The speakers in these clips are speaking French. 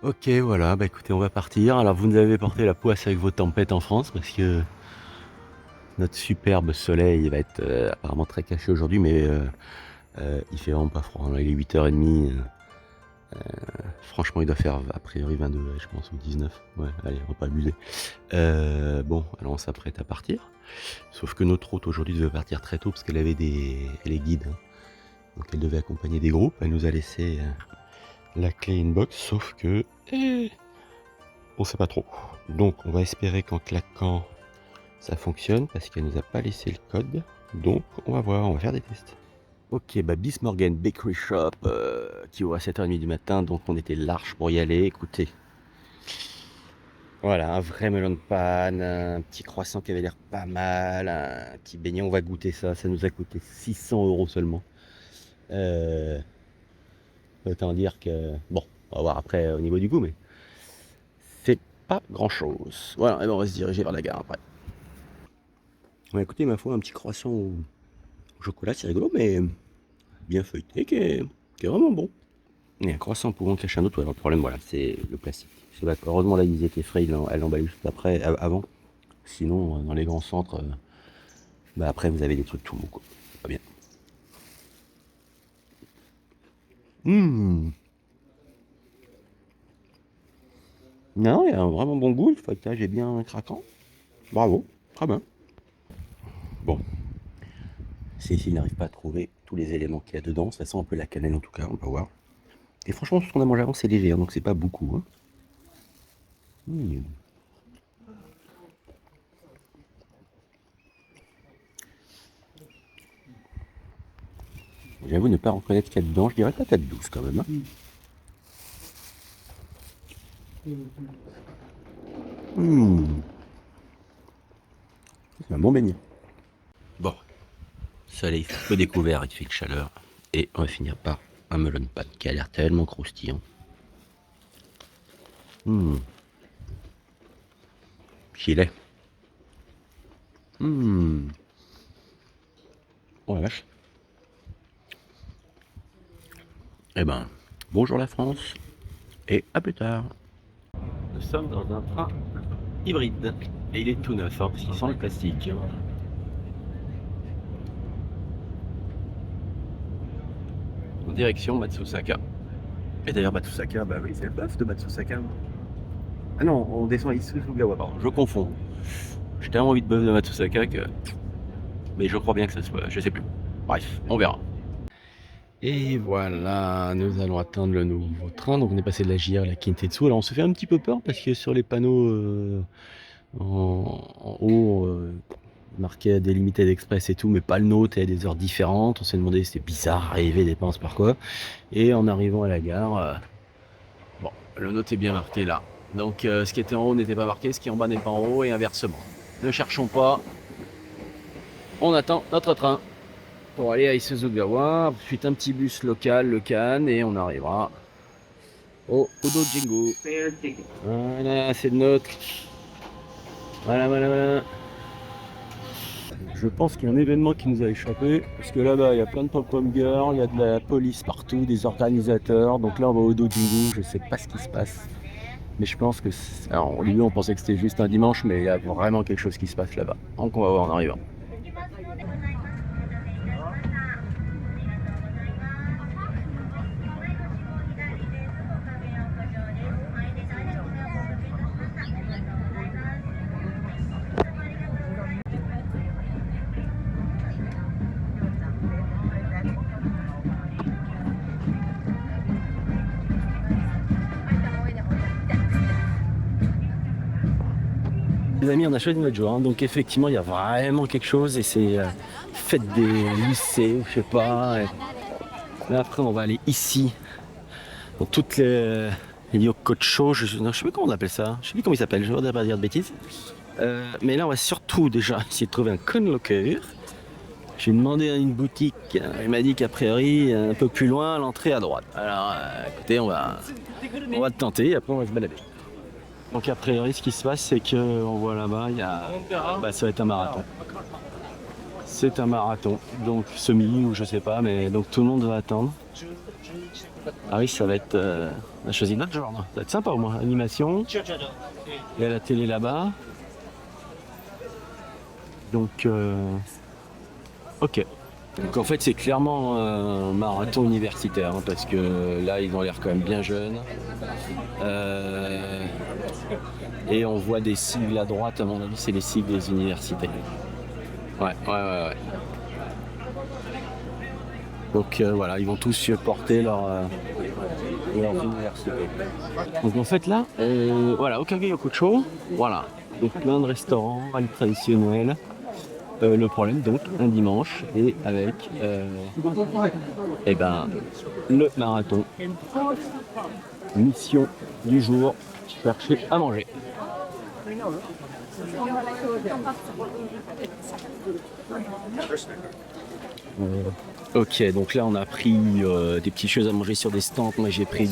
Ok, voilà, bah écoutez, on va partir. Alors vous nous avez porté la poisse avec vos tempêtes en France parce que notre superbe soleil va être apparemment très caché aujourd'hui, mais il fait vraiment pas froid. Là, il est 8h30. Franchement, il doit faire a priori 22, je pense, ou 19. Ouais, allez, on va pas abuser. Bon, alors on s'apprête à partir. Sauf que notre hôte aujourd'hui devait partir très tôt parce qu'elle avait elle est guide, hein. Donc elle devait accompagner des groupes. Elle nous a laissé la clé inbox, sauf que on sait pas trop. Donc on va espérer qu'en claquant ça fonctionne parce qu'elle nous a pas laissé le code. Donc on va voir, on va faire des tests. Ok, bah Bismorgen Bakery Shop qui ouvre à 7h30 du matin, donc on était large pour y aller. Écoutez, voilà, un vrai melon de panne, un petit croissant qui avait l'air pas mal, un petit beignet, on va goûter ça. Ça nous a coûté 600 € seulement. Autant dire que, bon, on va voir après au niveau du goût, mais c'est pas grand chose. Voilà, et ben on va se diriger vers la gare après. Ouais, écoutez, ma foi, un petit croissant au chocolat, c'est rigolo, mais bien feuilleté, qui est vraiment bon. Et un croissant pouvant cacher un autre, ouais, le problème, voilà, c'est le plastique. C'est vrai, heureusement, là, ils étaient frais, elle l'emballait juste après, avant. Sinon, dans les grands centres, bah après, vous avez des trucs tout mous, quoi. C'est pas bien. Mmh. Non, il y a un vraiment bon goût, le feuilletage est bien craquant. Bravo, très bien. Bon, s'il n'arrive pas à trouver tous les éléments qu'il y a dedans, ça sent un peu la cannelle en tout cas, on va voir. Et franchement, ce qu'on a mangé avant, c'est léger, hein, donc c'est pas beaucoup, hein. Mmh. J'avoue ne pas reconnaître qu'il y a dedans, je dirais patate douce quand même, hein. Mmh. C'est un bon beignet. Bon, soleil peu découvert, il fait de chaleur. Et on va finir par un melon de pâte qui a l'air tellement croustillant. Mmh. Filet. Mmh. Oh la vache. Eh ben, bonjour la France et à plus tard. Nous sommes dans un train hybride et il est tout neuf, hein, parce qu'il sent le plastique. En direction Matsusaka. Et d'ailleurs Matsusaka, bah oui, c'est le bœuf de Matsusaka. Ah non, on descend à Isuzugawa, pardon, je confonds. J'ai tellement envie de bœuf de Matsusaka que... Mais je crois bien que ça soit, je sais plus. Bref, on verra. Et voilà, nous allons atteindre le nouveau train. Donc on est passé de la JR à la Kintetsu. Alors on se fait un petit peu peur parce que sur les panneaux en haut, marqué des Limited Express et tout, mais pas le nôtre et à des heures différentes. On s'est demandé si c'était bizarre, arriver, dépense par quoi. Et en arrivant à la gare, bon, le nôtre est bien marqué là. Donc ce qui était en haut n'était pas marqué, ce qui est en bas n'est pas en haut et inversement. Ne cherchons pas, on attend notre train pour aller à Isuzugawa, ensuite un petit bus local, le Kan, et on arrivera au Udo Jingu. Voilà, c'est le nôtre. Voilà, voilà, voilà. Je pense qu'il y a un événement qui nous a échappé, parce que là-bas, il y a plein de pom-pom girls, il y a de la police partout, des organisateurs. Donc là, on va au Udo Jingu, je sais pas ce qui se passe. Mais je pense que... Alors, au début, on pensait que c'était juste un dimanche, mais il y a vraiment quelque chose qui se passe là-bas. Donc on va voir en arrivant. Les amis, on a choisi notre jour, hein. Donc effectivement, il y a vraiment quelque chose et c'est fête des lycées, je sais pas. Et là, après, on va aller ici, dans toutes les Yokocho, non, je sais plus comment on appelle ça, je sais plus comment il s'appelle, je ne voudrais pas dire de bêtises. Mais là, on va surtout déjà essayer de trouver un conloqueur. J'ai demandé à une boutique, il m'a dit qu'a priori, un peu plus loin, l'entrée à droite. Alors, écoutez, on va tenter et après on va se balader. Donc a priori, ce qui se passe, c'est qu'on voit là-bas, il y a... Bah, ça va être un marathon. C'est un marathon, donc semi ou je sais pas, mais donc tout le monde va attendre. Ah oui, ça va être... on a choisi notre genre, ça va être sympa au moins. Animation, il y a la télé là-bas. Donc, ok. Donc en fait c'est clairement un marathon universitaire, hein, parce que là ils ont l'air quand même bien jeunes. Et on voit des sigles à droite, à mon avis c'est les sigles des universités. Ouais. Donc voilà, ils vont tous porter leur université. Donc en fait là, voilà, Okage Yokocho, voilà. Donc plein de restaurants, traditionnels. Le problème donc un dimanche et avec le marathon. Mission du jour, chercher à manger. Ok, donc là on a pris des petites choses à manger sur des stands. Moi j'ai pris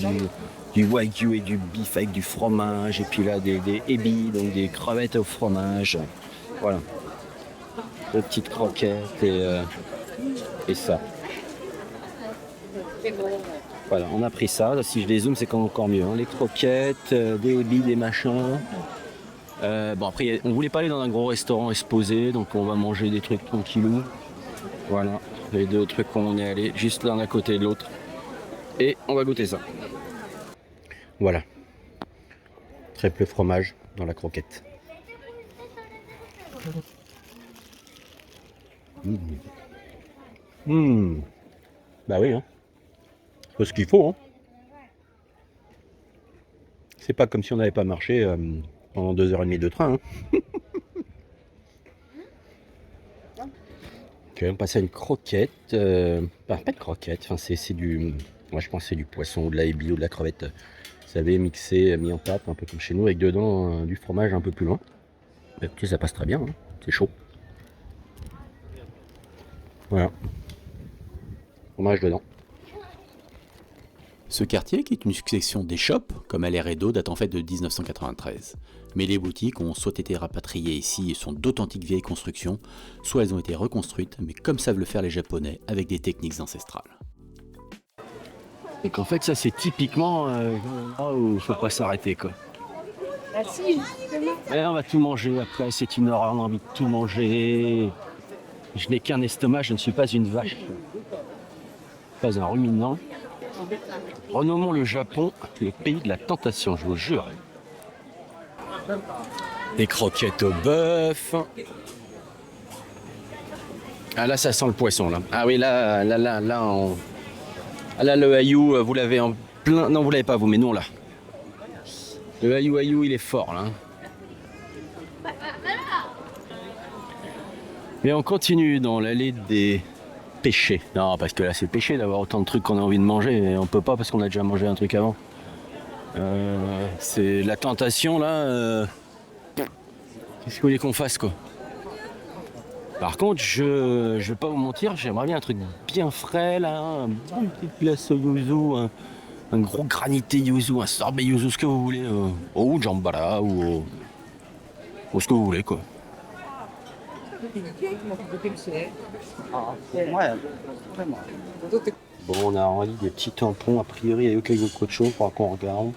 du wagyu et du beef avec du fromage, et puis là des ebi, donc des crevettes au fromage. Voilà. De petites croquettes et ça. Voilà, on a pris ça. Là, si je dézoome, c'est encore mieux. Hein. Les croquettes, des ebi, des machins. Bon, après, on voulait pas aller dans un gros restaurant et se poser, donc on va manger des trucs tranquillou. Voilà, les deux trucs qu'on est allé juste l'un à côté de l'autre. Et on va goûter ça. Voilà. Triple fromage dans la croquette. Bah oui, hein. C'est ce qu'il faut, hein. C'est pas comme si on n'avait pas marché pendant 2h30 de train. Hein. Ok, on passe à une croquette. Pas de croquette, enfin, c'est du... Moi je pense que c'est du poisson ou de la ebi ou de la crevette. Vous savez, mixé, mis en pâte, un peu comme chez nous, avec dedans du fromage un peu plus loin. Mais écoutez, ça passe très bien, hein. C'est chaud. Voilà. Fromage dedans. Ce quartier, qui est une succession d'échoppes, comme LR et Do, date en fait de 1993. Mais les boutiques ont soit été rapatriées ici et sont d'authentiques vieilles constructions, soit elles ont été reconstruites, mais comme savent le faire les Japonais, avec des techniques ancestrales. Et qu'en fait, ça c'est typiquement là où il faut pas s'arrêter, quoi. Ah si, justement. Mais on va tout manger après, c'est une horreur, on a envie de tout manger. Je n'ai qu'un estomac, je ne suis pas une vache. Pas un ruminant. Renommons le Japon le pays de la tentation, je vous jure. Des croquettes au bœuf. Ah là, ça sent le poisson, là. Ah oui, là, là, le haïou, vous l'avez en plein... Non, vous l'avez pas, vous, mais non, là. Le haïou, il est fort, là. Mais on continue dans l'allée des péchés. Non, parce que là, c'est péché d'avoir autant de trucs qu'on a envie de manger. Et on peut pas parce qu'on a déjà mangé un truc avant. C'est la tentation, là. Qu'est-ce que vous voulez qu'on fasse, quoi? Par contre, je vais pas vous mentir, j'aimerais bien un truc bien frais, là. Une petite glace au yuzu, un gros granité yuzu, un sorbet yuzu, ce que vous voulez. Ou jambala, ou ce que vous voulez, quoi. Bon, on a envie des petits tampons, a priori, à Okage Yokocho, pour qu'on regarde.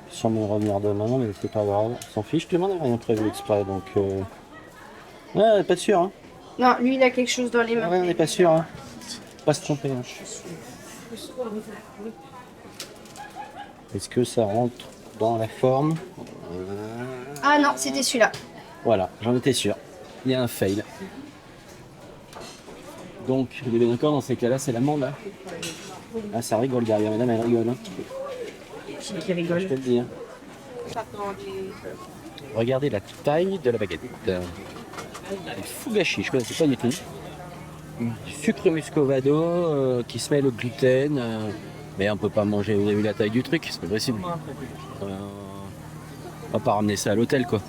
Sûrement revenir demain, mais c'est pas grave. On s'en fiche, tout le monde n'a rien prévu exprès, donc... Ouais, on n'est pas sûr, hein. Non, lui il a quelque chose dans les mains. Ouais, on n'est pas sûr, hein. Faut pas se tromper, hein. Est-ce que ça rentre dans la forme? Ah non, c'était celui-là. Voilà, j'en étais sûr. Il y a un fail. Donc, vous êtes bien d'accord, dans ces cas-là, c'est l'amande, là. Ah, ça rigole derrière, madame, elle rigole, hein. C'est qui rigole. Je peux le dire. Regardez la taille de la baguette. Fugashi, je connaissais pas du tout. Du sucre muscovado qui se mêle au gluten. Mais on peut pas manger, vous avez vu la taille du truc, c'est pas possible. On va pas ramener ça à l'hôtel, quoi.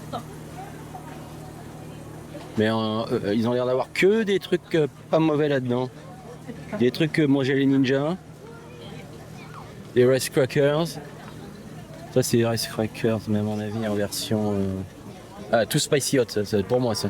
Mais ils ont l'air d'avoir que des trucs pas mauvais là-dedans. Des trucs que mangeaient les ninjas. Des Rice Crackers. Ça c'est Rice Crackers, mais à mon avis en version... Ah, tout spicy hot, ça, c'est pour moi ça.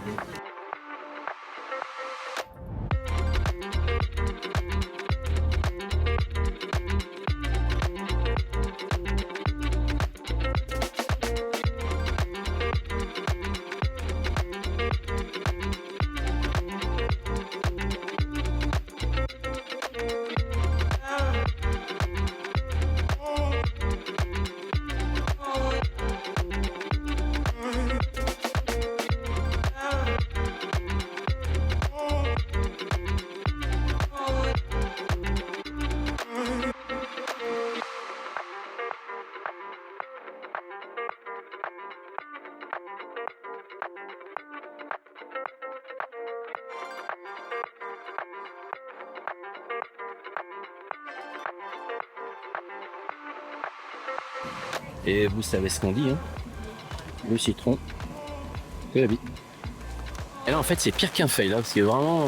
Et vous savez ce qu'on dit, hein. Le citron, c'est la vie. Et là en fait c'est pire qu'un fail, là, parce que vraiment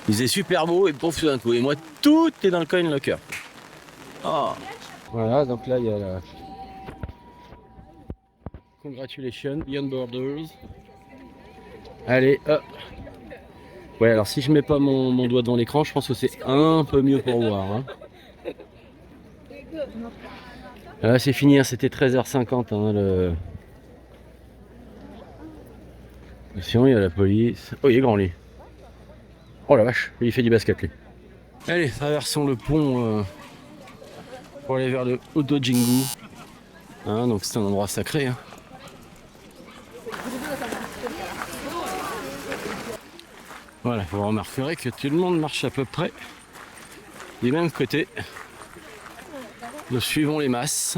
il faisait super beau et pauvre tout d'un coup. Et moi tout est dans le coin locker. Oh. Voilà, donc là il y a la Congratulations Beyond Borders. Allez hop. Ouais, alors si je mets pas mon doigt dans l'écran, je pense que c'est un peu mieux pour voir, hein. Là c'est fini, hein, c'était 13h50 hein, le... Sinon il y a la police. Oh il est grand lui. Oh la vache, il fait du basket lui. Allez, traversons le pont pour aller vers le Odo-Jingu. Hein, donc c'est un endroit sacré. Hein. Voilà, vous remarquerez que tout le monde marche à peu près du même côté. Nous suivons les masses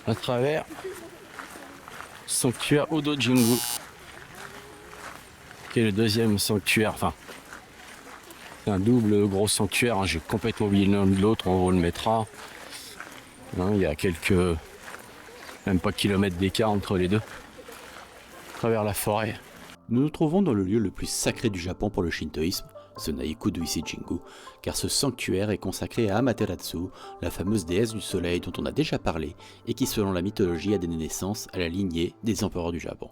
à travers le sanctuaire Odo-Jingu, qui est le deuxième sanctuaire, enfin c'est un double gros sanctuaire, hein. J'ai complètement oublié l'un de l'autre, on vous le mettra. Hein, il y a quelques, même pas kilomètres d'écart entre les deux, à travers la forêt. Nous nous trouvons dans le lieu le plus sacré du Japon pour le shintoïsme, ce Naikudo Ise-Jingu, car ce sanctuaire est consacré à Amaterasu, la fameuse déesse du soleil dont on a déjà parlé et qui selon la mythologie a donné naissance à la lignée des empereurs du Japon.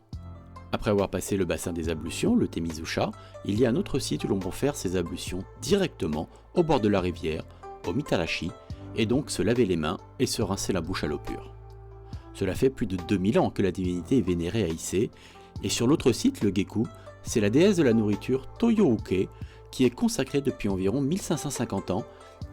Après avoir passé le bassin des ablutions, le Temizusha, il y a un autre site où l'on peut faire ses ablutions directement au bord de la rivière, au Mitarashi, et donc se laver les mains et se rincer la bouche à l'eau pure. Cela fait plus de 2000 ans que la divinité est vénérée à Ise, et sur l'autre site, le Geku, c'est la déesse de la nourriture Toyo-uke qui est consacrée depuis environ 1550 ans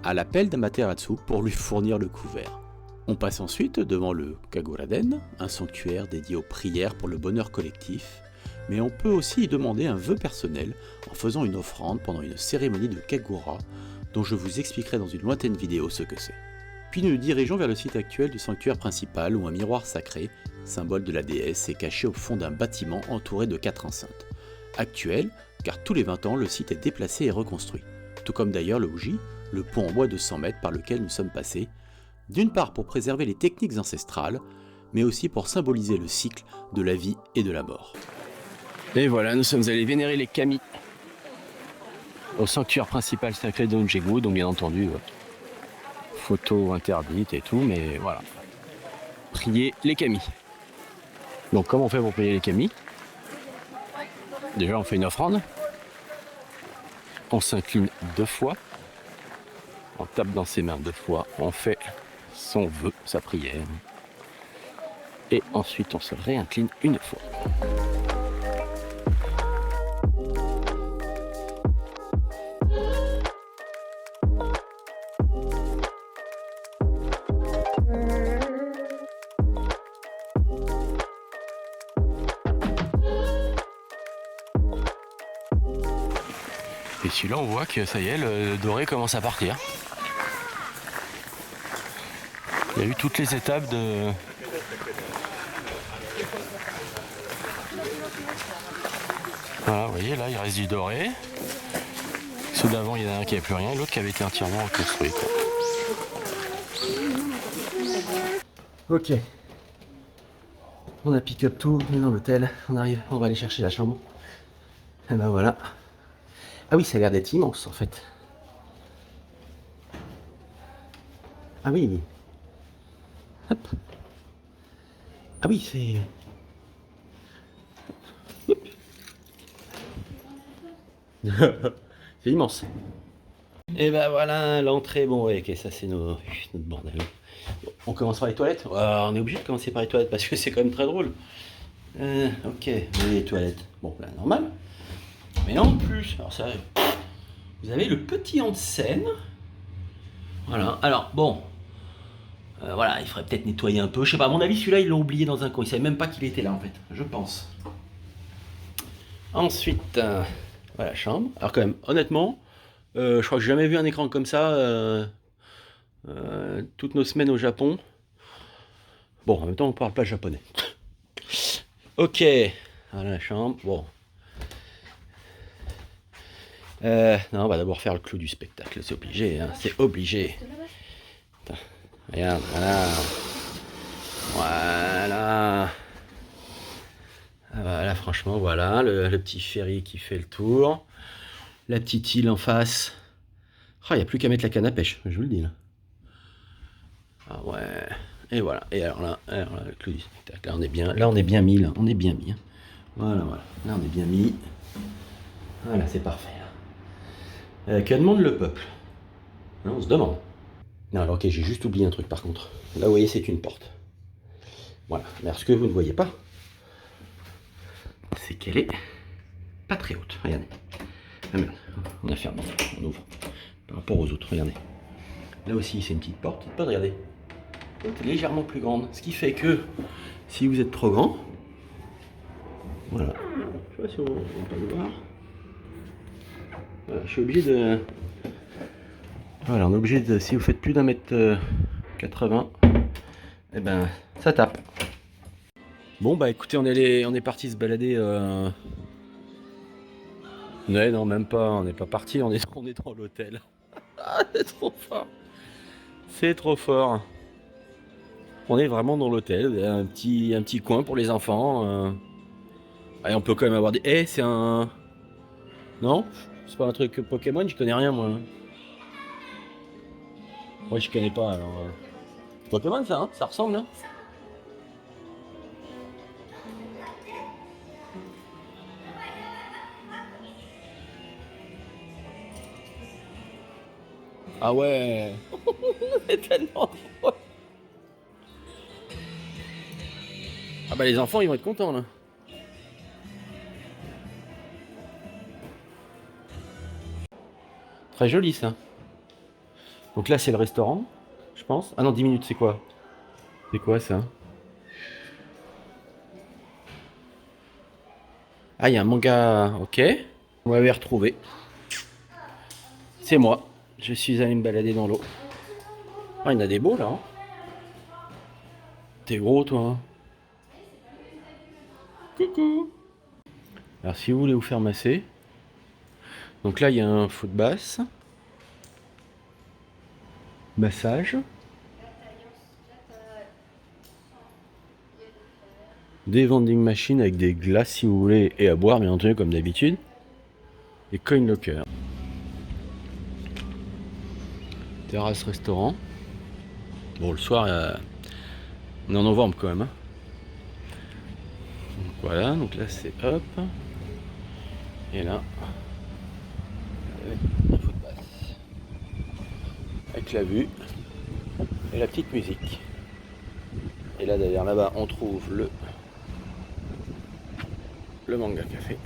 à l'appel d'Amaterasu pour lui fournir le couvert. On passe ensuite devant le Kaguraden, un sanctuaire dédié aux prières pour le bonheur collectif, mais on peut aussi y demander un vœu personnel en faisant une offrande pendant une cérémonie de Kagura, dont je vous expliquerai dans une lointaine vidéo ce que c'est. Puis nous nous dirigeons vers le site actuel du sanctuaire principal où un miroir sacré, symbole de la déesse, est caché au fond d'un bâtiment entouré de 4 enceintes. Actuel, car tous les 20 ans le site est déplacé et reconstruit, tout comme d'ailleurs le Uji, le pont en bois de 100 mètres par lequel nous sommes passés, d'une part pour préserver les techniques ancestrales, mais aussi pour symboliser le cycle de la vie et de la mort. Et voilà, nous sommes allés vénérer les kami au sanctuaire principal sacré de Onjegu, donc bien entendu, photos interdites et tout, mais voilà. Prier les kami. Donc comment on fait pour prier les kami? Déjà on fait une offrande, on s'incline 2 fois, on tape dans ses mains 2 fois, on fait son vœu, sa prière, et ensuite on se réincline 1 fois. Et celui-là, on voit que ça y est, le doré commence à partir. Il y a eu toutes les étapes de... Voilà, vous voyez, là, il reste du doré. Ceux d'avant, il y en a un qui n'avait plus rien, et l'autre qui avait été entièrement reconstruit. Ok. On a pick-up tout, on est dans l'hôtel, on arrive, on va aller chercher la chambre. Et ben voilà. Ah oui, ça a l'air d'être immense en fait. Ah oui. Hop. Ah oui, c'est... c'est immense. Et ben voilà l'entrée. Bon, ouais, ok, ça c'est notre bordel. Bon, on commence par les toilettes. On est obligé de commencer par les toilettes parce que c'est quand même très drôle. Ok, les toilettes. Bon, là, normal. Mais là en plus, alors ça, vous avez le petit onsen. Voilà. Alors bon, voilà, il faudrait peut-être nettoyer un peu. Je sais pas. À mon avis, celui-là, ils l'ont oublié dans un coin. Ils savaient même pas qu'il était là en fait. Je pense. Ensuite, voilà, chambre. Alors quand même, honnêtement, je crois que j'ai jamais vu un écran comme ça. Toutes nos semaines au Japon. Bon, en même temps, on parle pas japonais. Ok, voilà la chambre. Bon. Non, on va d'abord faire le clou du spectacle, c'est obligé, hein, c'est obligé. Attends, regarde, voilà. Voilà. Ah, voilà, franchement, voilà, le petit ferry qui fait le tour. La petite île en face. Ah, il n'y a plus qu'à mettre la canne à pêche, je vous le dis là. Ah ouais. Et voilà. Et alors là, le clou du spectacle. Là, on est bien. Là, on est bien mis. Là, on est bien mis. Hein. Voilà, voilà. Là, on est bien mis. Voilà, c'est parfait. Que demande le peuple? Là, on se demande. Non, alors ok, j'ai juste oublié un truc par contre. Là, vous voyez, c'est une porte. Voilà. Mais alors, ce que vous ne voyez pas, c'est qu'elle est pas très haute. Regardez. Ah merde, on a fermé. On ouvre. Par rapport aux autres, regardez. Là aussi, c'est une petite porte. Pas de regarder. Elle est légèrement plus grande. Ce qui fait que si vous êtes trop grand, voilà. Je sais pas si on peut le voir. Voilà, je suis obligé de. Voilà, on est obligé de. Si vous faites plus d'1 m 80, eh ben, ça tape. Bon, bah écoutez, on est parti se balader. Ouais, non, même pas. On n'est pas parti. On est dans l'hôtel. Ah, c'est trop fort. C'est trop fort. On est vraiment dans l'hôtel, un petit coin pour les enfants. Allez, on peut quand même avoir des... Eh, c'est un... Non? C'est pas un truc Pokémon, je connais rien moi. Moi je connais pas alors... Pokémon ça, hein? Ça ressemble hein? Ah ouais. C'est tellement drôle. Ah bah les enfants ils vont être contents là. Très joli ça. Donc là c'est le restaurant, je pense. Ah non 10 minutes c'est quoi? C'est quoi ça? Ah il y a un manga, ok. On m'avait retrouvé. C'est moi. Je suis allé me balader dans l'eau. Ah il y en a des beaux là. Hein. T'es gros toi. Hein. Coucou. Alors si vous voulez vous faire masser, donc là il y a un foot basse, massage, des vending machines avec des glaces si vous voulez et à boire bien entendu comme d'habitude, et coin locker. Terrasse restaurant. Bon le soir on est en novembre quand même. Hein. Donc, voilà, donc là c'est hop. Et là, la foot basse. Avec la vue et la petite musique. Et là derrière là-bas on trouve le manga café.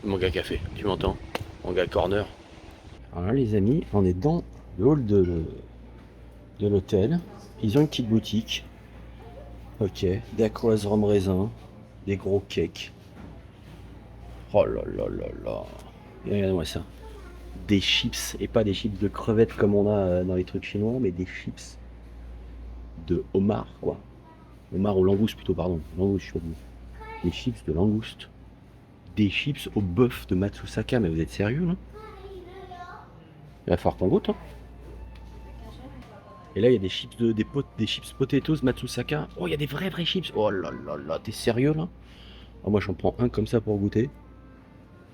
Le manga café, tu m'entends? Manga corner. Alors là les amis, on est dans le hall de l'hôtel. Ils ont une petite boutique. Ok, dacquoise rhum raisin, des gros cakes. Oh là là là là. Et regardez-moi ça. Des chips, et pas des chips de crevettes comme on a dans les trucs chinois, mais des chips de homard, quoi. Homard ou langouste plutôt, pardon. Langouste, je suis pas dit. Des chips de langouste. Des chips au bœuf de Matsusaka, mais vous êtes sérieux, là? Il va falloir qu'on goûte, hein. Et là, il y a des chips des chips potatoes Matsusaka. Oh, il y a des vrais chips. Oh là là là, t'es sérieux, là? Oh, moi, j'en prends un comme ça pour goûter.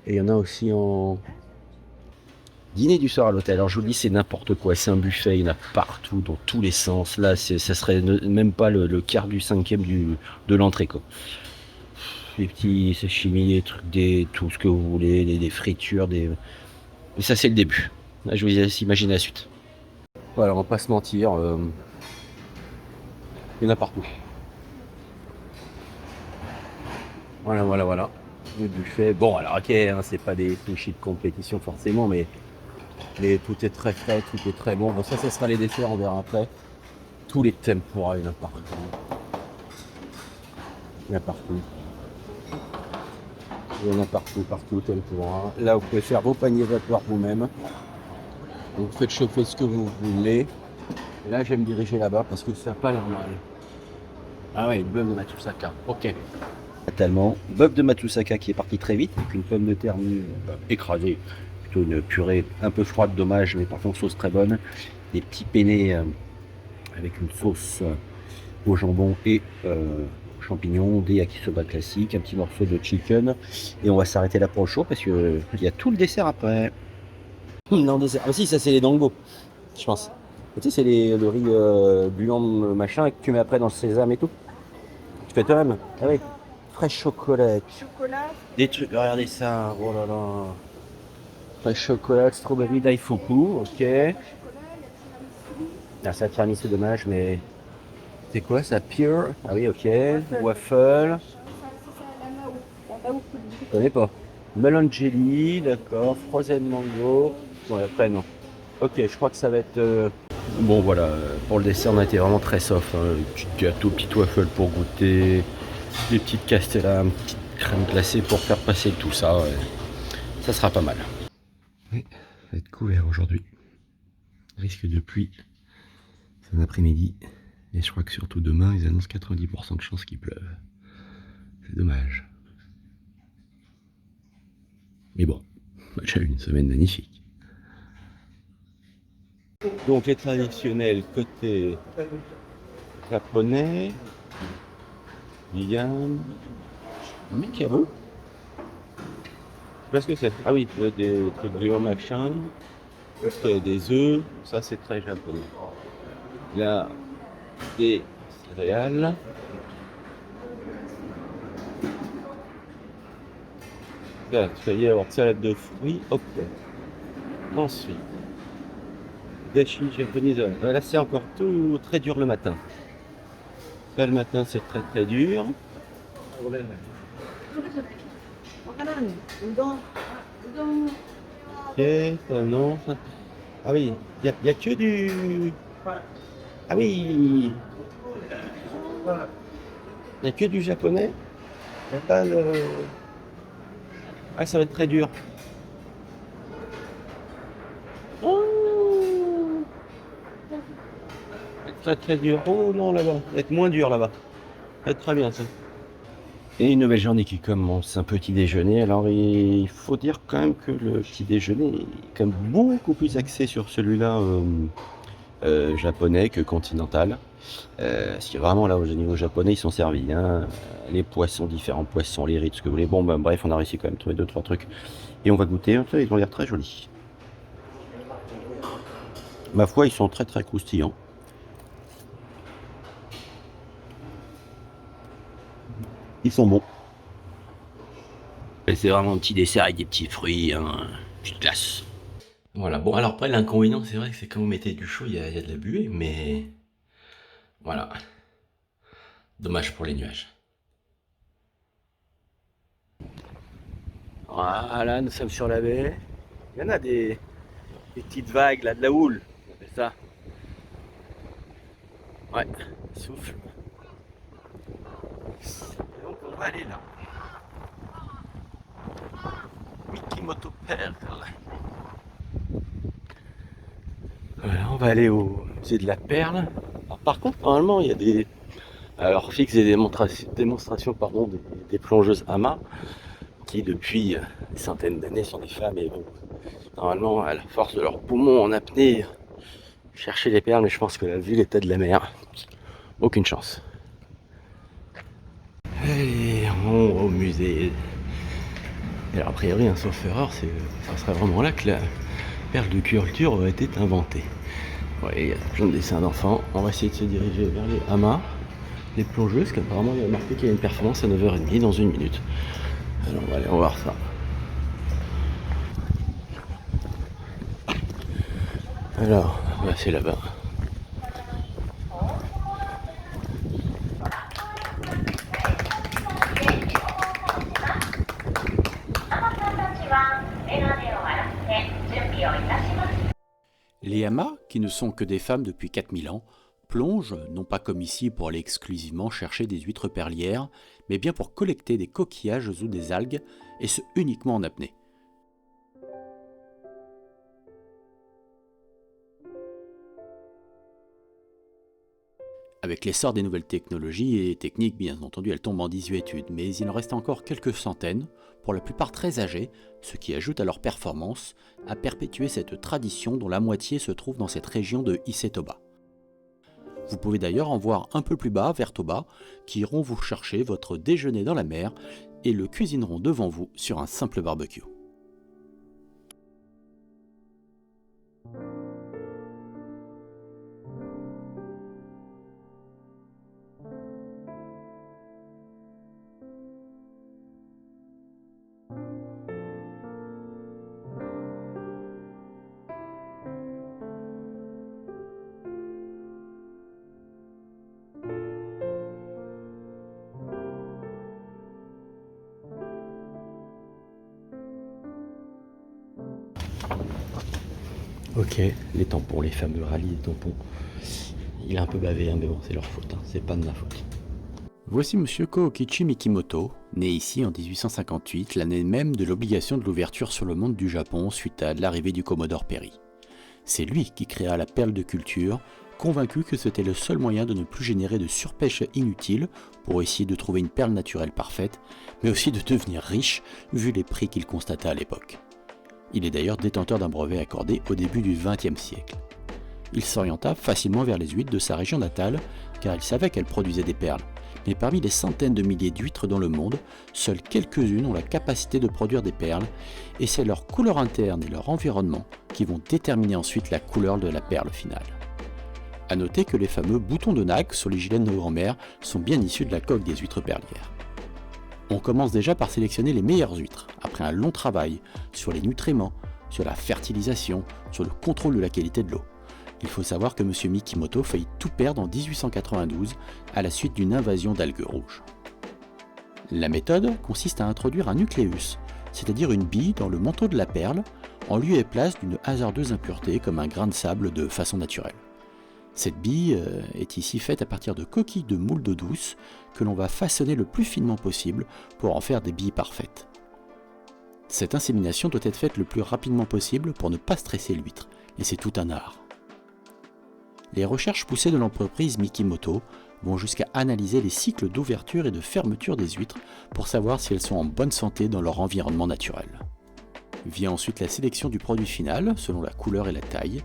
Et il y en a aussi en... Dîner du soir à l'hôtel. Alors je vous le dis, c'est n'importe quoi. C'est un buffet, il y en a partout, dans tous les sens. Là, ça serait même pas le quart du cinquième de l'entrée, quoi. Les petits sashimi, tout ce que vous voulez, des fritures, Mais ça, c'est le début. Là, je vous laisse imaginer la suite. Voilà, on va pas se mentir. Il y en a partout. Voilà, voilà, voilà. Le buffet. Bon, alors, ok, hein, c'est pas des sushis de compétition forcément, mais tout est très frais, tout est très bon. Bon, ça sera les desserts, on verra après. Tous les tempura, il y en a partout. Il y en a partout. Il y en a partout, tempura. Là, vous pouvez faire vos paniers vapeur vous-même. Vous faites chauffer ce que vous voulez. Et là, je vais me diriger là-bas parce que ça n'a pas l'air mal. Ah ouais, le bœuf de Matsusaka. Ok. Fatalement. Bœuf de Matsusaka qui est parti très vite, avec une pomme de terre écrasée. Plutôt une purée un peu froide, dommage, mais par contre sauce très bonne. Des petits penne avec une sauce au jambon et champignons, des yakisoba classiques, un petit morceau de chicken. Et on va s'arrêter là pour le show parce qu'il y a tout le dessert après. Non, dessert. Ah si, ça c'est les dango, je pense. Tu sais, c'est le riz blanc machin que tu mets après dans le sésame et tout. Tu fais toi-même. Ah oui. Fraîche chocolat. Chocolat. Des trucs, regardez ça. Oh là là. Fraîche chocolat, strawberry daifuku, ok. Ah, ça tiramisu, c'est dommage, mais. C'est quoi ça? Pure? Ah oui, ok. Waffle. Je connais pas. Melon jelly, d'accord. Frozen mango. Bon, après, non. Ok, je crois que ça va être. Bon, voilà. Pour le dessert, on a été vraiment très soft. Hein. Petit gâteau, petit waffle pour goûter. Des petites castellas, une petite crème glacée pour faire passer tout ça. Ouais. Ça sera pas mal. Oui, ça va être couvert aujourd'hui. Risque de pluie cet après-midi. Et je crois que surtout demain, ils annoncent 90% de chances qu'il pleuve. C'est dommage. Mais bon, on a déjà eu une semaine magnifique. Donc les traditionnels côté japonais, vegan, Mikado. Je sais pas ce que c'est. Ah oui, des trucs de machin, des œufs, ça c'est très japonais. Là, des céréales. Là, tu vas y avoir salade de fruits, ok. Ensuite, dashi japonais. Là, c'est encore tout très dur le matin. Là, le matin, c'est très très dur. Ok, ça, non. Ça. Ah oui, il y a que du. Ah oui, il n'y a que du japonais. Il y a pas le. Ah, ça va être très dur. Oh, très très dur. Oh non, là-bas. Ça va être moins dur là-bas. Ça va être très bien ça. Et une nouvelle journée qui commence, un petit déjeuner. Alors il faut dire quand même que le petit déjeuner est quand même beaucoup plus axé sur celui-là japonais que continental. Parce que vraiment là au niveau japonais ils sont servis. Hein. Les poissons, différents poissons, les riz, tout ce que vous voulez. Bon ben bref, on a réussi quand même à trouver 2-3 trucs. Et on va goûter. Ils ont l'air très jolis. Ma foi, ils sont très très croustillants. Ils sont bons. Et c'est vraiment un petit dessert avec des petits fruits, hein. Petite glace. Voilà, bon alors après l'inconvénient c'est vrai que c'est quand vous mettez du chaud, il y a de la buée, mais voilà. Dommage pour les nuages. Voilà, nous sommes sur la baie. Il y en a des petites vagues là, de la houle. On appelle ça. Ouais, souffle. Et donc on va aller là. Mikimoto Pearl. Voilà, on va aller au musée de la Perle. Alors, par contre, normalement, il y a des. Alors, fixe des démonstrations pardon, des plongeuses amas qui, depuis des centaines d'années, sont des femmes et bon, normalement, à la force de leurs poumons en apnée, chercher les perles, mais je pense que vu l'état de la mer, aucune chance. Allez, on va au musée. Et alors, a priori, sauf erreur, ça serait vraiment là que la perle de culture aurait été inventée. Ouais, il y a plein de dessins d'enfants. On va essayer de se diriger vers les hamas, les plongeuses, qu'apparemment il y a marqué qu'il y a une performance à 9h30 dans 1 minute. Alors on va aller voir ça. Alors, bah, c'est là-bas. Les hamas, qui ne sont que des femmes depuis 4000 ans, plongent, non pas comme ici pour aller exclusivement chercher des huîtres perlières, mais bien pour collecter des coquillages ou des algues, et ce uniquement en apnée. Avec l'essor des nouvelles technologies et techniques, bien entendu, elles tombent en désuétude, mais il en reste encore quelques centaines, pour la plupart très âgées, ce qui ajoute à leur performance à perpétuer cette tradition dont la moitié se trouve dans cette région de Ise-Toba. Vous pouvez d'ailleurs en voir un peu plus bas, vers Toba, qui iront vous chercher votre déjeuner dans la mer et le cuisineront devant vous sur un simple barbecue. Ok, les tampons, les fameux rallyes des tampons. Il a un peu bavé, hein, mais bon, c'est leur faute, hein, c'est pas de ma faute. Voici Monsieur Kookichi Mikimoto, né ici en 1858, l'année même de l'obligation de l'ouverture sur le monde du Japon suite à l'arrivée du Commodore Perry. C'est lui qui créa la perle de culture, convaincu que c'était le seul moyen de ne plus générer de surpêche inutile pour essayer de trouver une perle naturelle parfaite, mais aussi de devenir riche vu les prix qu'il constata à l'époque. Il est d'ailleurs détenteur d'un brevet accordé au début du XXe siècle. Il s'orienta facilement vers les huîtres de sa région natale, car il savait qu'elles produisaient des perles. Mais parmi les centaines de milliers d'huîtres dans le monde, seules quelques-unes ont la capacité de produire des perles, et c'est leur couleur interne et leur environnement qui vont déterminer ensuite la couleur de la perle finale. A noter que les fameux boutons de nacre sur les gilets de nos grands-mères sont bien issus de la coque des huîtres perlières. On commence déjà par sélectionner les meilleures huîtres, après un long travail sur les nutriments, sur la fertilisation, sur le contrôle de la qualité de l'eau. Il faut savoir que M. Mikimoto faillit tout perdre en 1892 à la suite d'une invasion d'algues rouges. La méthode consiste à introduire un nucléus, c'est-à-dire une bille dans le manteau de la perle, en lieu et place d'une hasardeuse impureté comme un grain de sable de façon naturelle. Cette bille est ici faite à partir de coquilles de moule d'eau douce que l'on va façonner le plus finement possible pour en faire des billes parfaites. Cette insémination doit être faite le plus rapidement possible pour ne pas stresser l'huître, et c'est tout un art. Les recherches poussées de l'entreprise Mikimoto vont jusqu'à analyser les cycles d'ouverture et de fermeture des huîtres pour savoir si elles sont en bonne santé dans leur environnement naturel. Vient ensuite la sélection du produit final selon la couleur et la taille,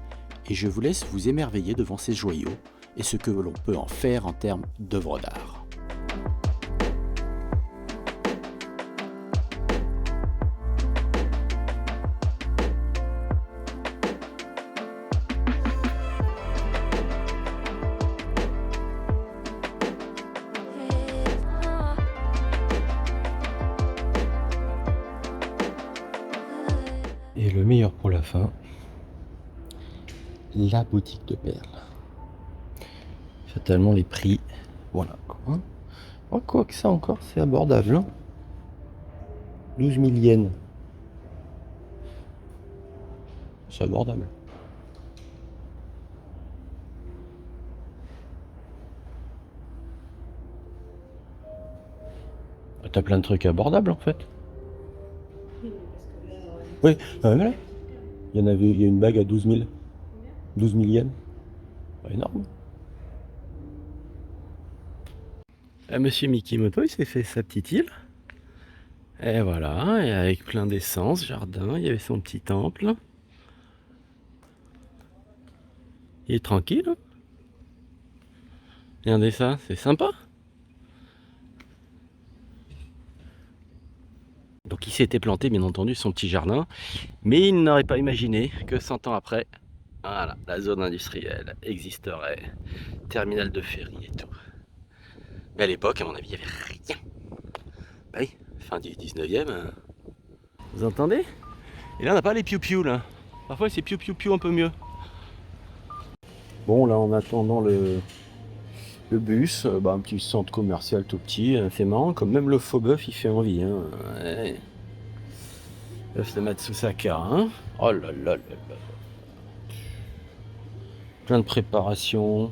et je vous laisse vous émerveiller devant ces joyaux et ce que l'on peut en faire en termes d'œuvres d'art. Et le meilleur pour la fin, la boutique de perles. Fatalement les prix, voilà quoi. Oh, quoi que ça encore, c'est abordable. Hein, 12 000 yens. C'est abordable. T'as plein de trucs abordables en fait. Oui, voilà. Il y a une bague à 12 000. 12 000 yens. Pas énorme. Monsieur Mikimoto, il s'est fait sa petite île. Et voilà, et avec plein d'essence, jardin, il y avait son petit temple. Il est tranquille. Hein. Regardez ça, c'est sympa. Donc il s'était planté bien entendu son petit jardin, mais il n'aurait pas imaginé que 100 ans après, voilà, la zone industrielle existerait, terminal de ferry et tout. Mais à l'époque, à mon avis, il n'y avait rien. Bah oui, fin du 19e. Vous entendez? Et là on n'a pas les piou-piou là. Parfois c'est piou-piou-piou un peu mieux. Bon là en attendant le bus, un petit centre commercial tout petit, c'est marrant, comme même le faux bœuf il fait envie. Hein. Ouais. Bœuf de Matsusaka. Hein. Oh là là là là. Plein de préparation.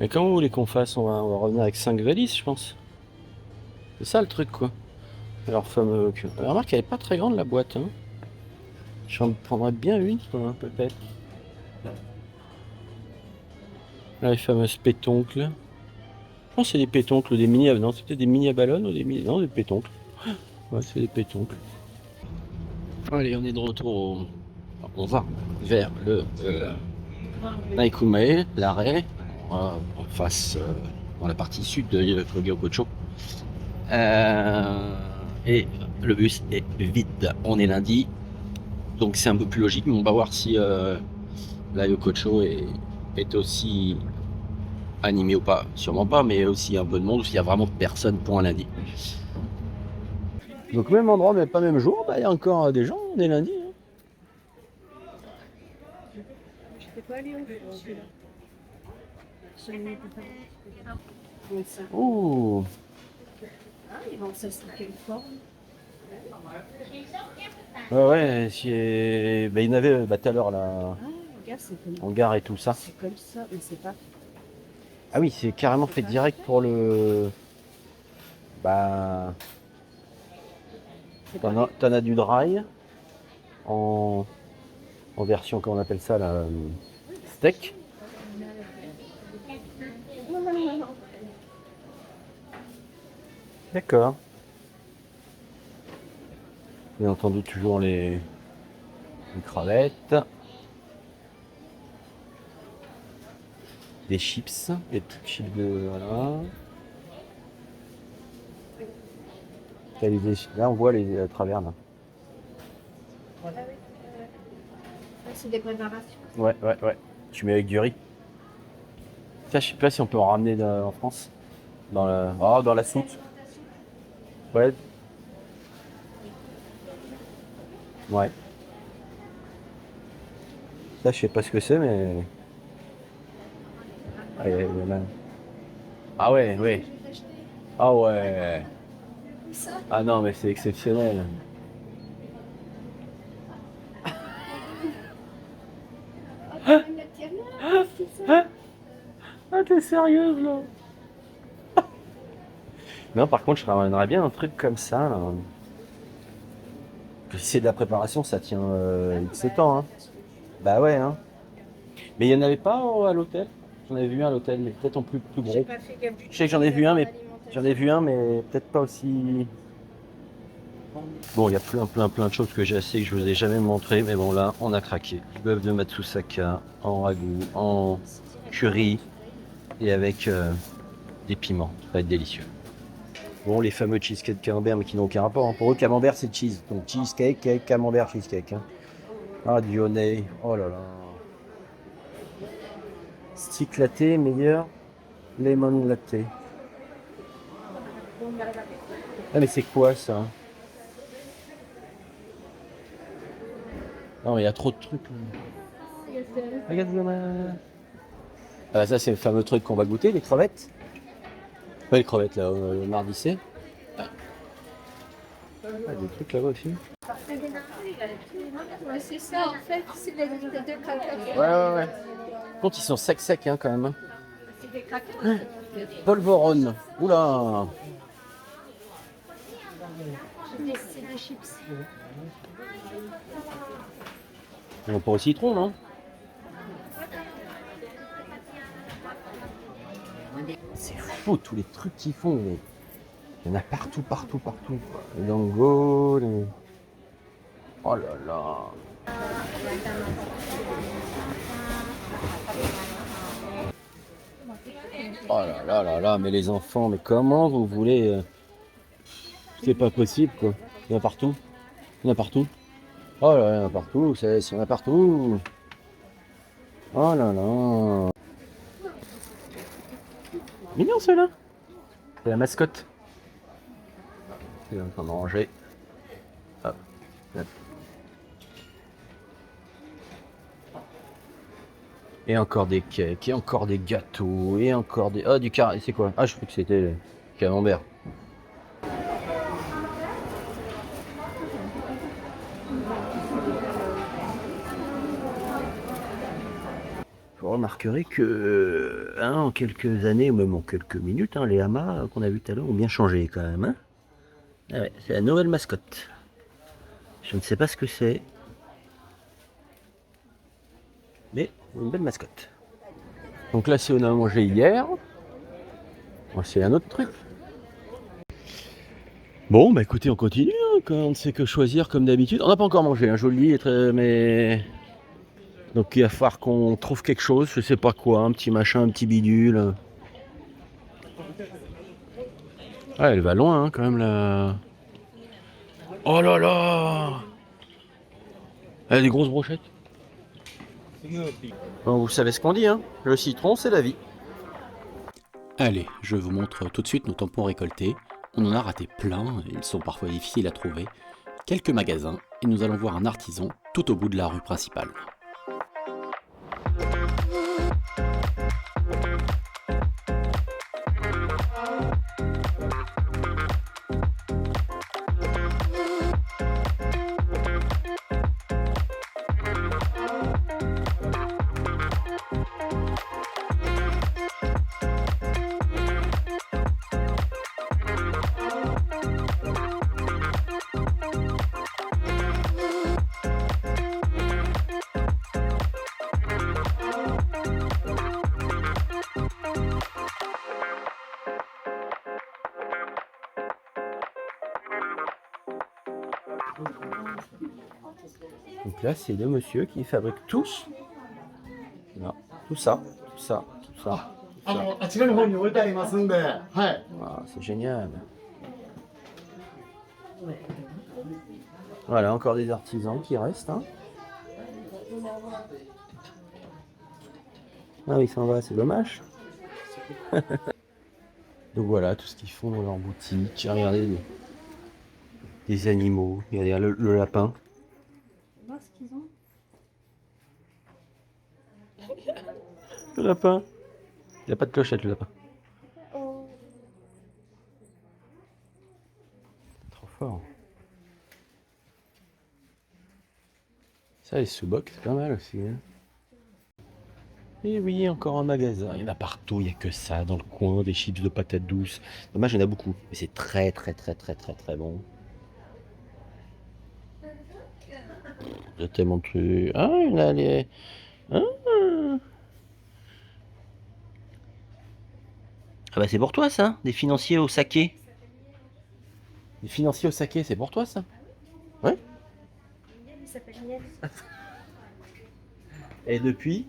Mais comment vous voulez qu'on fasse? On va revenir avec 5 valises, je pense. C'est ça le truc quoi. Alors fameux. Remarque, elle est pas très grande la boîte. Hein. J'en prendrais bien une, peut-être. Là, les fameuses pétoncles. Je pense que c'est des pétoncles, des mini... Non, c'est peut-être des mini à ballon ou des mini... Non, des pétoncles. Ouais, c'est des pétoncles. Allez, on est de retour on va vers le Naikumae, l'arrêt, en face, dans la partie sud de Kogyo-Kocho. Et le bus est vide. On est lundi, donc c'est un peu plus logique. Mais on va voir si la Yokocho est aussi animé ou pas. Sûrement pas, mais aussi un peu de monde, s'il y a vraiment personne pour un lundi. Donc même endroit, mais pas même jour, bah, il y a encore des gens, on est lundi. Hein. Je sais pas aller où celui-là. Oh, Ah, ils vont s'associer une forme. ouais, bah, il y en avait tout à l'heure là, Ah, regarde, c'est comme... en gare et tout ça. C'est comme ça, mais c'est pas... Ah oui, c'est carrément fait direct pour le... Bah... T'en as du dry en version, comment on appelle ça là, steak. D'accord. Bien entendu, toujours les crevettes. Des chips, des petites chips de... Voilà. Là, on voit les travers là. C'est des préparations. Ouais. Tu mets avec du riz. Ça, je sais pas si on peut en ramener en France. Dans la soupe. Ouais. Ouais. Ça, je sais pas ce que c'est, mais... Ah, il y en a. Ah ouais, ouais. Ah ouais. Ah non, mais c'est exceptionnel. Ah, t'es sérieuse là? Non, par contre, je ramènerais bien un truc comme ça là. Si c'est de la préparation, ça tient X temps. Hein. Bah ouais, hein. Mais il n'y en avait pas à l'hôtel? J'en avais vu un à l'hôtel, mais peut-être en plus gros. J'ai pas fait gaffe du tout. Je sais que j'en ai vu un, mais peut-être pas aussi. Bon, il y a plein de choses que j'ai assez que je vous ai jamais montré, mais bon là, on a craqué. Du bœuf de Matsusaka en ragoût, en curry et avec des piments. Ça va être délicieux. Bon, les fameux cheesecake camembert, mais qui n'ont aucun rapport. Hein. Pour eux, camembert, c'est cheese. Donc cheesecake, cake, camembert, cheesecake. Hein. Ah, du honey. Oh là là. Stick latte, meilleur. Lemon latte. Ah, mais c'est quoi ça? Non, mais il y a trop de trucs. Regarde, ah, ça, c'est le fameux truc qu'on va goûter, les crevettes. Pas les crevettes là, le mardissé. Ah, des trucs là-bas aussi. Ouais, c'est ça, en fait, c'est les deux crackers. Ouais. Par contre, ils sont secs hein, quand même. Hein. C'est des crackers. Polvoron. Oula. C'est des chips. On a pas au citron, non? C'est fou tous les trucs qu'ils font. Il y en a partout. Les dangos, les... Oh là là. Oh là, mais les enfants, mais comment vous voulez... C'est pas possible, quoi. Il y en a partout. Oh là, il y en a partout, il y en a partout. Oh là là. Mignon celui-là. C'est la mascotte. Il est en train de ranger. Hop. Et encore des cakes, et encore des gâteaux, et encore des... Ah, du carré, c'est quoi? Ah, je crois que c'était le camembert. Vous remarquerez que en quelques années, ou même en quelques minutes, les hamas qu'on a vus tout à l'heure ont bien changé quand même. Hein. Ah ouais, c'est la nouvelle mascotte. Je ne sais pas ce que c'est, mais une belle mascotte. Donc là, c'est on a mangé hier. Bon, c'est un autre truc. Bon, bah écoutez, on continue, hein, quand on ne sait que choisir comme d'habitude. On n'a pas encore mangé, hein, je vous le dis, mais... Donc il va falloir qu'on trouve quelque chose, je sais pas quoi, un petit machin, un petit bidule. Ah, elle va loin, hein, quand même, là. Oh là là! Elle a des grosses brochettes. Bon, vous savez ce qu'on dit, hein? Le citron, c'est la vie. Allez, je vous montre tout de suite nos tampons récoltés. On en a raté plein, ils sont parfois difficiles à trouver. Quelques magasins, et nous allons voir un artisan tout au bout de la rue principale. Donc là, c'est le monsieur qui fabrique tous. Non, tout ça, tout ça, tout ça. あちらの方に置いてありますんで、はい。 Ah, c'est génial. Voilà, encore des artisans qui restent. Hein. Ah oui, il s'en va, c'est dommage. Donc voilà, tout ce qu'ils font dans leur boutique. Regardez des animaux. Regardez le lapin. Le lapin. Il n'a pas de clochette, le lapin. Trop fort. Ça, les sous-bocs, c'est pas mal aussi. Hein. Et oui, encore un magasin. Il y en a partout, il n'y a que ça dans le coin, des chips de patates douces. Dommage, il y en a beaucoup. Mais c'est très, très, très, très, très, très bon. Il y a tellement de trucs. Ah, il y en a les. Ah, ah bah c'est pour toi ça, des financiers au saké. Des financiers au saké, c'est pour toi ça? Ouais. Il s'appelle Miel. Et depuis?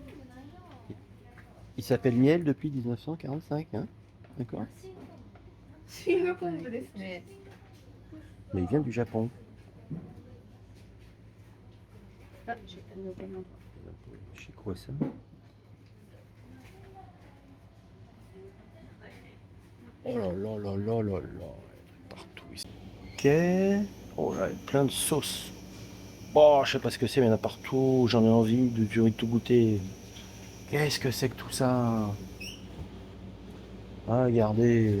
Il s'appelle Miel depuis 1945, hein? D'accord. Mais il vient du Japon. Ah, j'ai pas de nouvelles endroits. C'est quoi ça? Oh là là là là là là. Partout ici. Ok. Oh là, il y a plein de sauces. Oh, je sais pas ce que c'est, mais il y en a partout. J'en ai envie de tout goûter. Qu'est-ce que c'est que tout ça? Ah, regardez.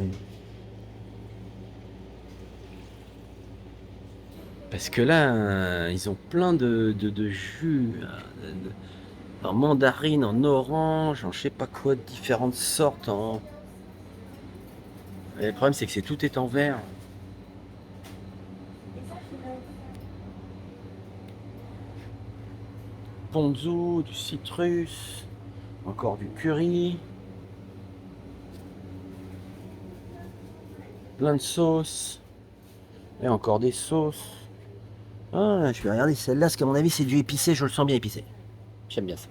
Parce que là, ils ont plein de jus. En mandarine, en orange, en je sais pas quoi, de différentes sortes. Et le problème, c'est que tout est en verre. Ponzu, du citrus, encore du curry. Plein de sauces. Et encore des sauces. Ah, je vais regarder celle-là, parce qu'à mon avis, c'est du épicé, je le sens bien épicé. J'aime bien ça.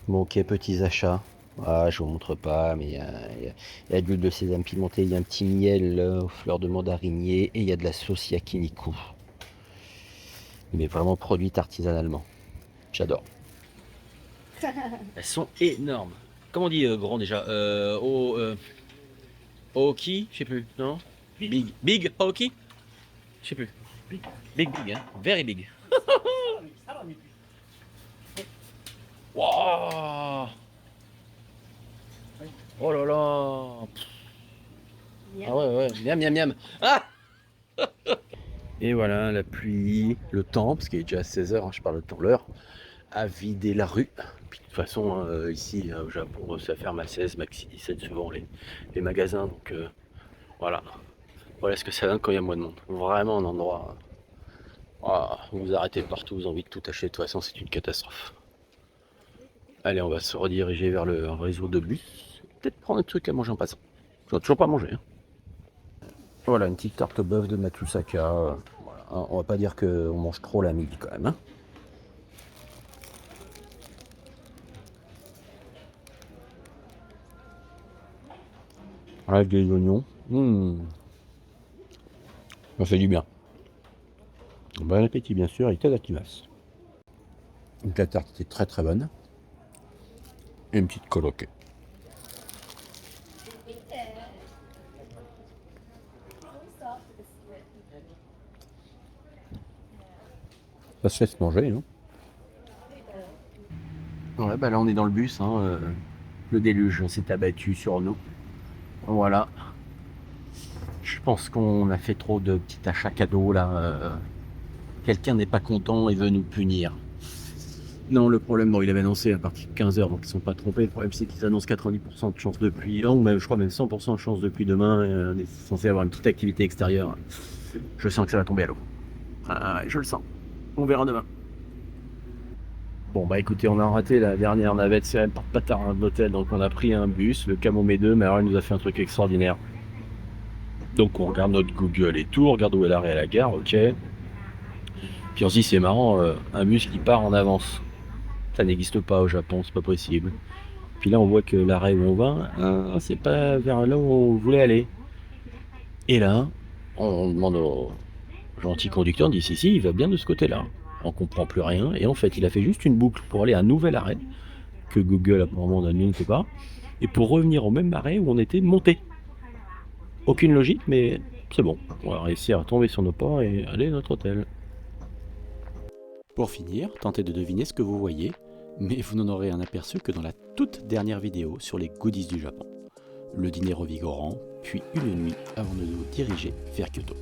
Bon, ok, petits achats. Ah, je vous montre pas, mais il y a de l'huile de sésame pimentée, il y a un petit miel aux fleurs de mandarinier et il y a de la sauce yakiniku. Mais vraiment produite artisanalement. J'adore. Elles sont énormes. Comment on dit grand déjà Aoki, je sais plus, non? Big. Big Aoki? Je sais plus. Big, hein? Very big. Wow! Oh là là! Ah ouais, miam miam miam! Ah! Et voilà, la pluie, le temps, parce qu'il est déjà 16h, hein, je parle de temps, l'heure, a vidé la rue. Puis de toute façon, ici au Japon, ça ferme à 16, maxi 17 suivant les magasins. Donc voilà. Voilà ce que ça donne quand il y a moins de monde. Vraiment un endroit. Vous vous arrêtez partout, vous avez envie de tout acheter. De toute façon, c'est une catastrophe. Allez, on va se rediriger vers le réseau de bus. Peut-être prendre un truc à manger en passant. Je dois toujours pas manger. Hein. Voilà, une petite tarte au bœuf de Matsusaka. Voilà. Hein, on va pas dire qu'on mange trop la midi quand même. Hein. Avec des oignons. Ça fait du bien. Bon appétit bien sûr, et itadakimasu. Donc la tarte était très très bonne. Et une petite coloc. Ça se laisse manger, hein. Ouais, bah là on est dans le bus, hein. Le déluge s'est abattu sur nous. Voilà. Je pense qu'on a fait trop de petits achats cadeaux là. Quelqu'un n'est pas content et veut nous punir. Non, le problème, bon, il avait annoncé à partir de 15h, donc ils ne sont pas trompés. Le problème, c'est qu'ils annoncent 90% de chance de pluie. Non, même, je crois même 100% de chance de pluie demain. Et on est censé avoir une petite activité extérieure. Je sens que ça va tomber à l'eau. Ah, je le sens. On verra demain. Bon, bah écoutez, on a raté la dernière navette, c'est même pas tard d'hôtel. Donc on a pris un bus, le Kamome 2, mais alors il nous a fait un truc extraordinaire. Donc on regarde notre Google et tout, on regarde où est l'arrêt à la gare, ok. Puis on se dit, c'est marrant, un bus qui part en avance. Ça n'existe pas au Japon, c'est pas possible. Puis là, on voit que l'arrêt où on va, c'est pas vers là où on voulait aller. Et là, on demande au gentil conducteur, on dit si, il va bien de ce côté-là. On comprend plus rien. Et en fait, il a fait juste une boucle pour aller à un nouvel arrêt, que Google apparemment ne sait pas, et pour revenir au même arrêt où on était monté. Aucune logique, mais c'est bon. On va réussir à tomber sur nos pas et aller à notre hôtel. Pour finir, tentez de deviner ce que vous voyez, mais vous n'en aurez un aperçu que dans la toute dernière vidéo sur les goodies du Japon. Le dîner revigorant, puis une nuit avant de nous diriger vers Kyoto.